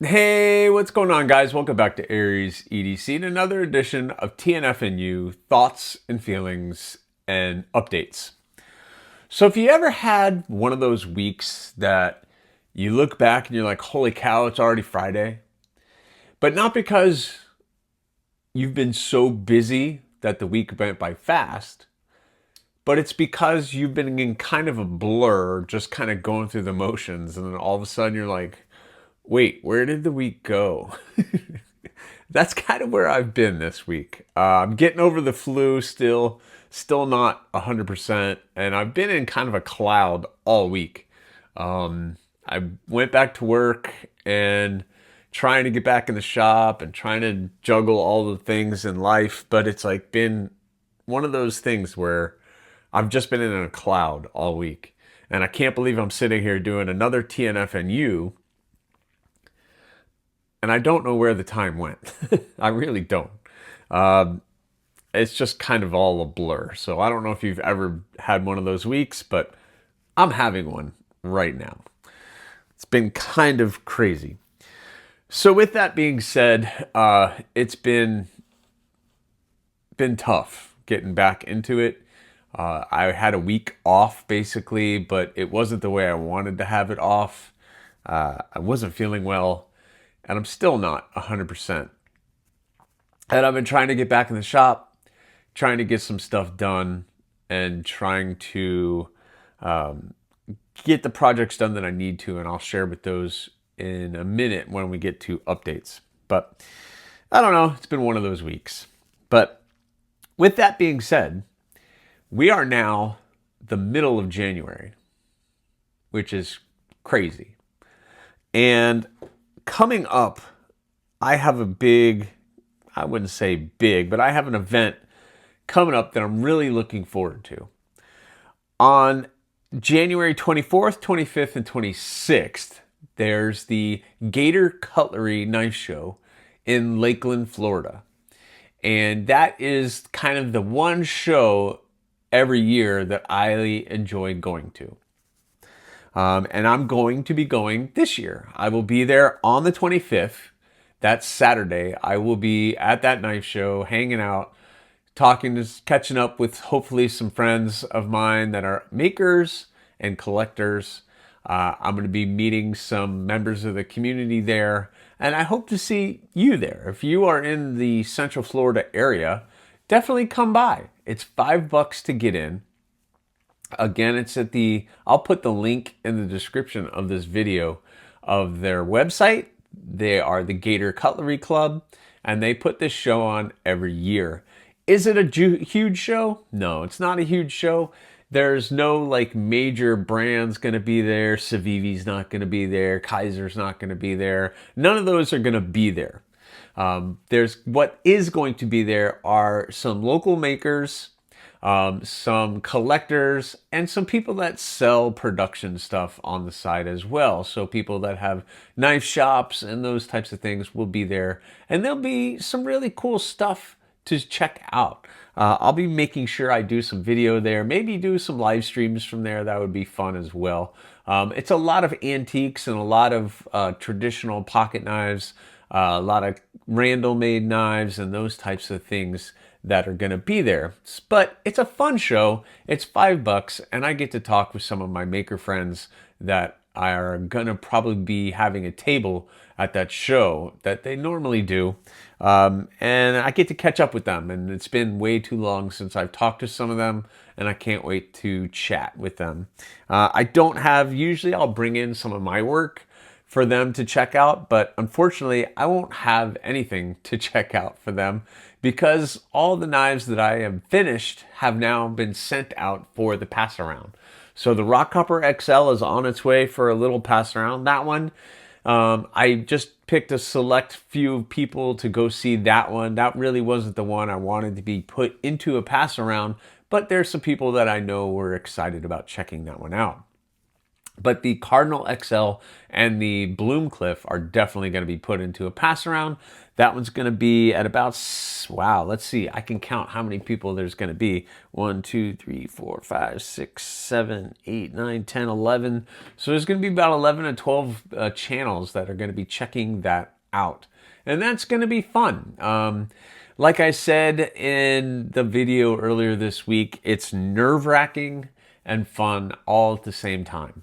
Hey, what's going on, guys? Welcome back to AriesEDC and another edition of TNFNU thoughts and feelings and updates. So, if you ever had one of those weeks that you look back and you're like, holy cow, it's already Friday, but not because you've been so busy that the week went by fast, but it's because you've been in kind of a blur, just kind of going through the motions, and then all of a sudden you're like, wait, where did the week go? That's kind of where I've been this week. I'm getting over the flu still not 100%, and I've been in kind of a cloud all week. I went back to work and trying to get back in the shop and trying to juggle all the things in life, but it's like been one of those things where I've just been in a cloud all week. And I can't believe I'm sitting here doing another TNFNU and I don't know where the time went. I really don't. It's just kind of all a blur. So I don't know if you've ever had one of those weeks, but I'm having one right now. It's been kind of crazy. So with that being said, it's been tough getting back into it. I had a week off basically, but it wasn't the way I wanted to have it off. I wasn't feeling well, and I'm still not 100%. And I've been trying to get back in the shop, trying to get some stuff done, and trying to get the projects done that I need to, and I'll share with those in a minute when we get to updates. But I don't know, it's been one of those weeks. But with that being said, we are now the middle of January, which is crazy. And coming up, I have a big, I wouldn't say big, but I have an event coming up that I'm really looking forward to. On January 24th, 25th, and 26th, there's the Gator Cutlery Knife Show in Lakeland, Florida. And that is kind of the one show every year that I enjoy going to. And I'm going to be going this year. I will be there on the 25th. That's Saturday. I will be at that knife show, hanging out, talking, just catching up with hopefully some friends of mine that are makers and collectors. I'm going to be meeting some members of the community there, and I hope to see you there. If you are in the Central Florida area, definitely come by. It's $5 to get in. Again, it's at I'll put the link in the description of this video of their website. They are the Gator Cutlery Club, and they put this show on every year. Is it a huge show? No, it's not a huge show. There's no like major brands going to be there. Civivi's not going to be there. Kaiser's not going to be there. None of those are going to be there. What is going to be there are some local makers, some collectors, and some people that sell production stuff on the side as well. So people that have knife shops and those types of things will be there. And there'll be some really cool stuff to check out. I'll be making sure I do some video there, maybe do some live streams from there. That would be fun as well. It's a lot of antiques and a lot of traditional pocket knives, a lot of Randall made knives and those types of things that are going to be there. But it's a fun show. It's $5, and I get to talk with some of my maker friends that are going to probably be having a table at that show that they normally do. And I get to catch up with them, and it's been way too long since I've talked to some of them, and I can't wait to chat with them. Usually I'll bring in some of my work for them to check out, but unfortunately I won't have anything to check out for them because all the knives that I have finished have now been sent out for the pass around. So the Rockhopper XL is on its way for a little pass around. That one, I just picked a select few people to go see that one. That really wasn't the one I wanted to be put into a pass around, but there's some people that I know were excited about checking that one out. But the Cardinal XL and the Bloomcliff are definitely going to be put into a pass around. That one's going to be at about, wow, let's see. I can count how many people there's going to be. 1, 2, 3, 4, 5, 6, 7, 8, 9, 10, 11. So there's going to be about 11 to 12 channels that are going to be checking that out. And that's going to be fun. Like I said in the video earlier this week, it's nerve-wracking and fun all at the same time.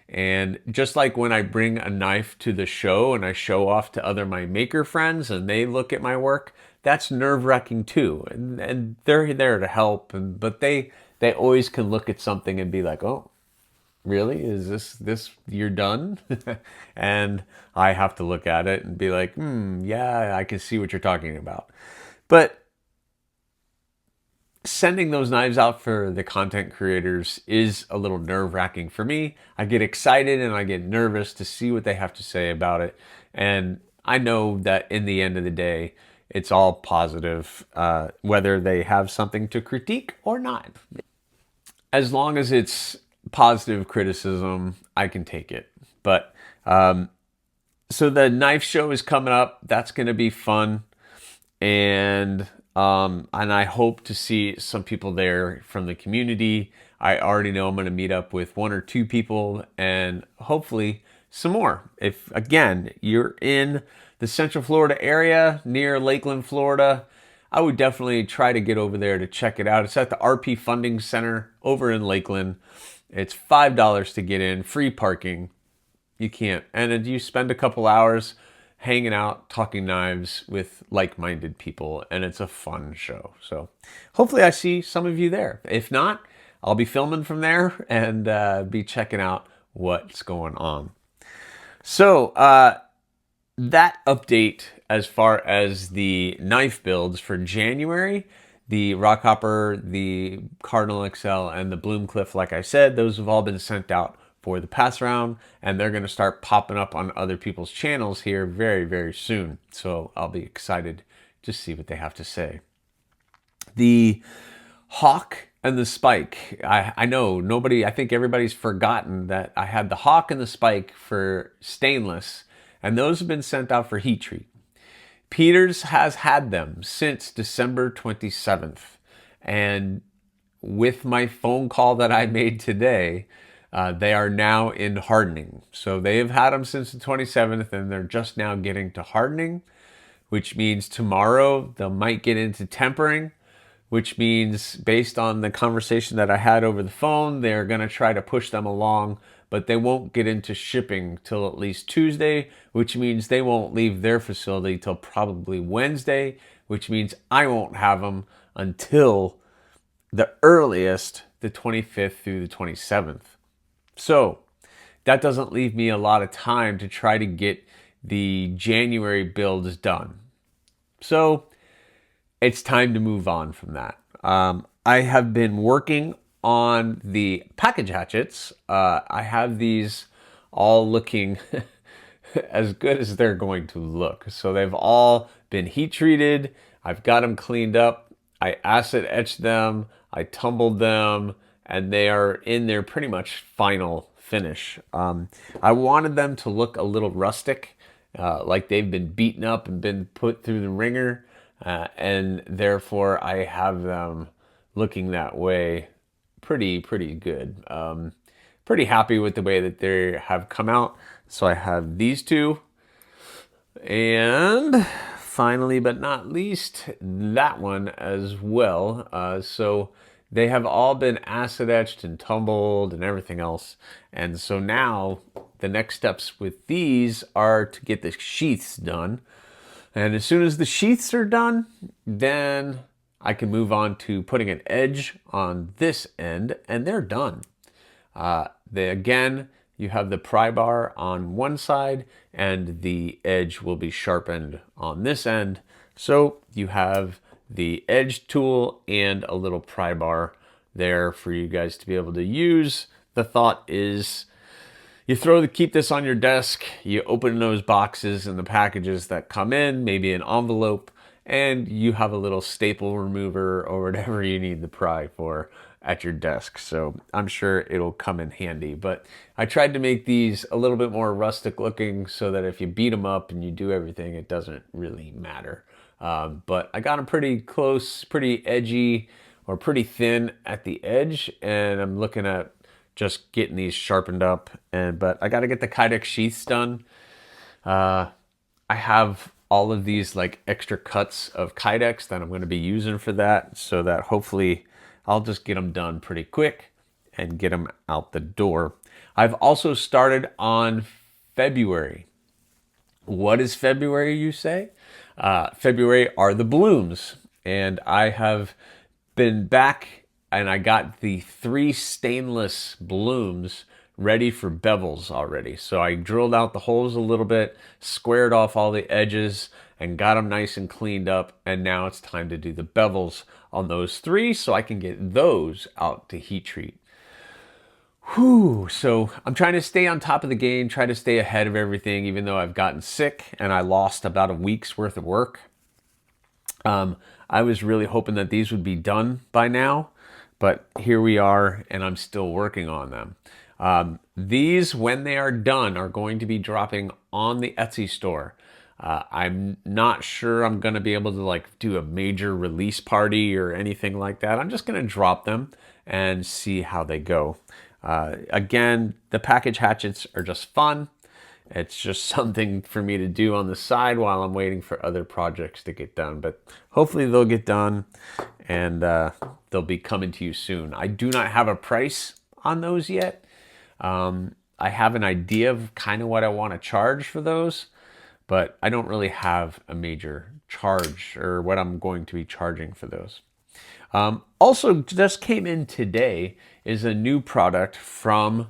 And just like when I bring a knife to the show and I show off to other my maker friends and they look at my work, that's nerve-wracking too. And they're there to help, but they always can look at something and be like, oh, really? Is this you're done? And I have to look at it and be like, yeah, I can see what you're talking about. But sending those knives out for the content creators is a little nerve-wracking for me. I get excited and I get nervous to see what they have to say about it. And I know that in the end of the day, it's all positive, whether they have something to critique or not. As long as it's positive criticism, I can take it. But so the knife show is coming up. That's going to be fun. And I hope to see some people there from the community. I already know I'm going to meet up with 1 or 2 people and hopefully some more. If, again, you're in the Central Florida area near Lakeland, Florida, I would definitely try to get over there to check it out. It's at the RP Funding Center over in Lakeland. It's $5 to get in, free parking. You can't. And you spend a couple hours hanging out, talking knives with like-minded people, and it's a fun show. So hopefully I see some of you there. If not, I'll be filming from there and be checking out what's going on. So that update as far as the knife builds for January, the Rockhopper, the Cardinal XL, and the Bloomcliff, like I said, those have all been sent out for the pass around, and they're going to start popping up on other people's channels here very, very soon. So I'll be excited to see what they have to say. The Hawk and the Spike. I know I think everybody's forgotten that I had the Hawk and the Spike for stainless, and those have been sent out for heat treat. Peters has had them since December 27th. And with my phone call that I made today, they are now in hardening. So they have had them since the 27th, and they're just now getting to hardening, which means tomorrow they might get into tempering, which means based on the conversation that I had over the phone, they're going to try to push them along, but they won't get into shipping till at least Tuesday, which means they won't leave their facility till probably Wednesday, which means I won't have them until the earliest, the 25th through the 27th. So that doesn't leave me a lot of time to try to get the January builds done. So it's time to move on from that. I have been working on the package hatchets. I have these all looking as good as they're going to look. So they've all been heat treated. I've got them cleaned up. I acid etched them. I tumbled them. And they are in their pretty much final finish. I wanted them to look a little rustic, like they've been beaten up and been put through the ringer, and therefore I have them looking that way pretty good. Pretty happy with the way that they have come out. So I have these two, and finally but not least, that one as well. So they have all been acid etched and tumbled and everything else. And so now the next steps with these are to get the sheaths done. And as soon as the sheaths are done, then I can move on to putting an edge on this end, and they're done. Again, you have the pry bar on one side and the edge will be sharpened on this end. So you have the edge tool and a little pry bar there for you guys to be able to use. The thought is you keep this on your desk, you open those boxes and the packages that come in, maybe an envelope, and you have a little staple remover or whatever you need the pry for at your desk. So I'm sure it'll come in handy. But I tried to make these a little bit more rustic looking so that if you beat them up and you do everything, it doesn't really matter. But I got them pretty close, pretty edgy, or pretty thin at the edge, and I'm looking at just getting these sharpened up. But I got to get the Kydex sheaths done. I have all of these like extra cuts of Kydex that I'm going to be using for that, so that hopefully I'll just get them done pretty quick and get them out the door. I've also started on February. What is February, you say? February are the blooms, and I have been back and I got the 3 stainless blooms ready for bevels already. So I drilled out the holes a little bit, squared off all the edges, and got them nice and cleaned up. And now it's time to do the bevels on those 3 so I can get those out to heat treat. Whew, so I'm trying to stay on top of the game, try to stay ahead of everything, even though I've gotten sick and I lost about a week's worth of work. I was really hoping that these would be done by now, but here we are, and I'm still working on them. These, when they are done, are going to be dropping on the Etsy store. I'm not sure I'm going to be able to like do a major release party or anything like that. I'm just going to drop them and see how they go. Again, the package hatchets are just fun. It's just something for me to do on the side while I'm waiting for other projects to get done. But hopefully they'll get done, and they'll be coming to you soon. I do not have a price on those yet. I have an idea of kind of what I want to charge for those, but I don't really have a major charge or what I'm going to be charging for those. Also, just came in today is a new product from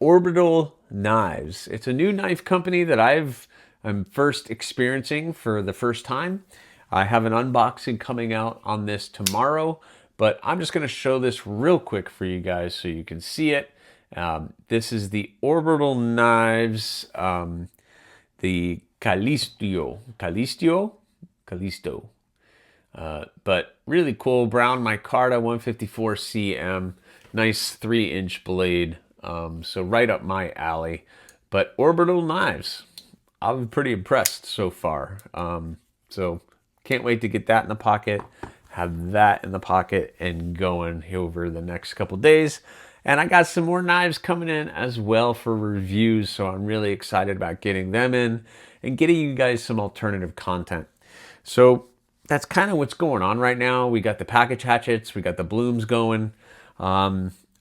Orbital Knives. It's a new knife company that I'm first experiencing for the first time. I have an unboxing coming out on this tomorrow, but I'm just going to show this real quick for you guys so you can see it. This is the Orbital Knives, the Callisto. But really cool, brown micarta 154 cm, nice 3-inch blade. So right up my alley. But Orbital Knives, I'm pretty impressed so far. So can't wait to get that in the pocket, have that in the pocket, and going over the next couple days. And I got some more knives coming in as well for reviews, so I'm really excited about getting them in and getting you guys some alternative content. So that's kind of what's going on right now. We got the package hatchets, we got the blooms going.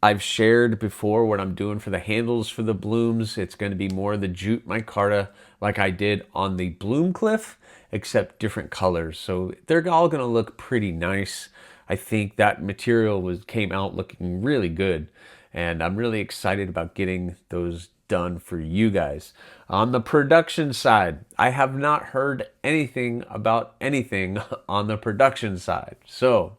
I've shared before what I'm doing for the handles for the blooms. It's going to be more the jute micarta like I did on the Bloom Cliff, except different colors. So they're all going to look pretty nice. I think that material came out looking really good, and I'm really excited about getting those done for you guys. On the production side, I have not heard anything about anything on the production side. So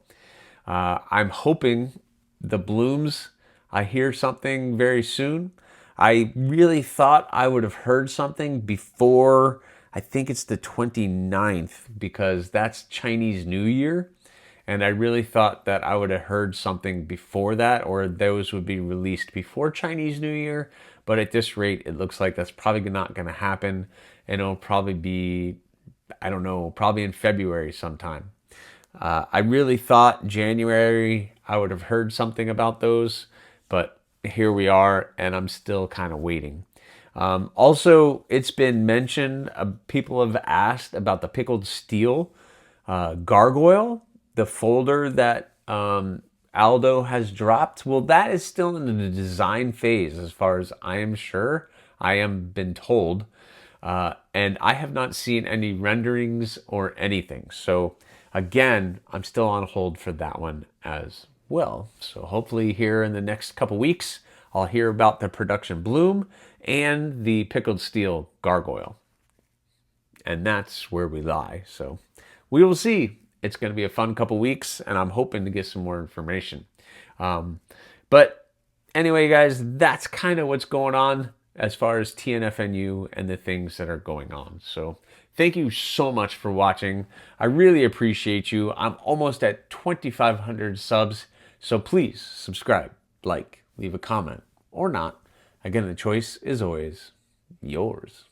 I'm hoping the blooms, I hear something very soon. I really thought I would have heard something before, I think it's the 29th, because that's Chinese New Year. And I really thought that I would have heard something before that, or those would be released before Chinese New Year. But at this rate, it looks like that's probably not going to happen. And it'll probably be, I don't know, probably in February sometime. I really thought January I would have heard something about those, but here we are, and I'm still kind of waiting. Also, it's been mentioned, people have asked about the pickled steel gargoyle, the folder that Aldo has dropped. Well, that is still in the design phase as far as I am sure. I am been told. And I have not seen any renderings or anything. So again, I'm still on hold for that one as well. So hopefully here in the next couple weeks, I'll hear about the production bloom and the pickled steel gargoyle. And that's where we lie. So we will see. It's going to be a fun couple weeks, and I'm hoping to get some more information. But anyway, guys, that's kind of what's going on. as far as TNFNU and the things that are going on. So thank you so much for watching. I really appreciate you. I'm almost at 2,500 subs. So please subscribe, like, leave a comment, or not. Again, the choice is always yours.